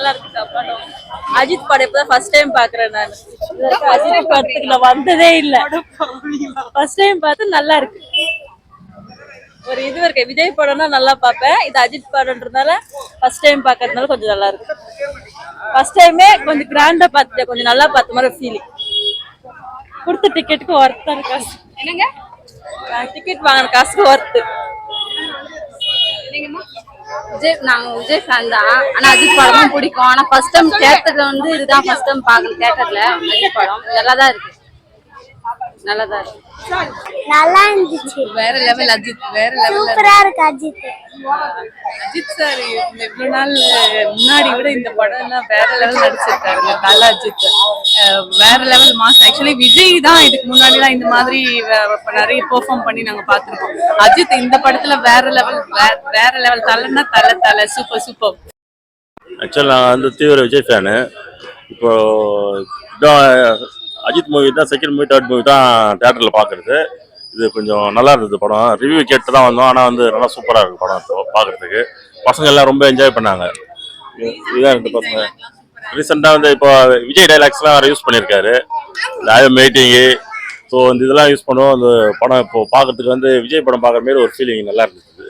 நல்லா இருக்குக்கா படம். அஜித் படம் இப்பதான் ஃபர்ஸ்ட் டைம் பாக்குறேன் நான். அஜித் படத்துக்கு நான் வந்ததே இல்ல. ஃபர்ஸ்ட் டைம் பார்த்து நல்லா இருக்கு. ஒரு இது இருக்கு, விஜய் படம்னா நல்லா பார்ப்பேன். இது அஜித் படம்ன்றதுனால ஃபர்ஸ்ட் டைம் பாக்குறதுனால கொஞ்சம் நல்லா இருக்கு. ஃபர்ஸ்ட் டைமே கொஞ்சம் கிராண்டா பார்த்துட்டேன், கொஞ்சம் நல்லா பார்த்த மாதிரி ஃபீலிங். கொடுத்த டிக்கெட்டுக்கு ஒர்த்தா இருக்கா? என்னங்க டிக்கெட் வாங்கின காசுக்கு ஒர்த்து. நாங்க விஜய் ஃபேன் தான். ஆனா அஜித் படமும் பிடிக்கும். ஆனா ஃபர்ஸ்ட் டைம் தியேட்டர்ல வந்து இதுதான் ஃபர்ஸ்ட் டைம் பாக்கணும். தியேட்டர்ல அஜித் படம் நல்லாதான் இருக்கு. நல்லாதான் இருக்கு. நல்லா இருந்துச்சு. வேற லெவல் அஜித். வேற லெவல் சூப்பரா இருக்கு அஜித். அஜித் சார் இவ்வளவு நாள் முன்னாடி விட இந்த படம் எல்லாம் வேற லெவல் நடிச்சிருக்காரு. தல அஜித் வேற லெவல் மாஸ். ஆக்சுவலி விஜய் தான் இதுக்கு முன்னாடி தான் இந்த மாதிரி நிறைய பெர்ஃபார்ம் பண்ணி நாங்க பாத்துருக்கோம். அஜித் இந்த படத்துல வேற லெவல். வேற லெவல். தலைன்னா தலை சூப்பர் சூப்பர். ஆக்சுவலாக நான் வந்து தீவிர விஜய் ஃபேனு. இப்போ அஜித் மூவி தான் செகண்ட் மூவி, தேர்ட் மூவி தான் தேட்டரில் பார்க்குறது. இது கொஞ்சம் நல்லா இருந்தது படம். ரிவ்யூ கேட்டு தான் வந்தோம். ஆனால் வந்து நல்லா சூப்பராக இருக்குது படம். இப்போ பார்க்குறதுக்கு பசங்க எல்லாம் ரொம்ப என்ஜாய் பண்ணாங்க. இதுதான் ரெண்டு பசங்க ரீசெண்டாக வந்து இப்போ விஜய் டைலாக்ஸ்லாம் யூஸ் பண்ணியிருக்காரு. I am waiting. ஸோ இந்த இதெல்லாம் யூஸ் பண்ணுவோம். அந்த படம் இப்போ பார்க்குறதுக்கு வந்து விஜய் படம் பார்க்குற மாரி ஒரு ஃபீலிங் நல்லா இருந்துச்சு.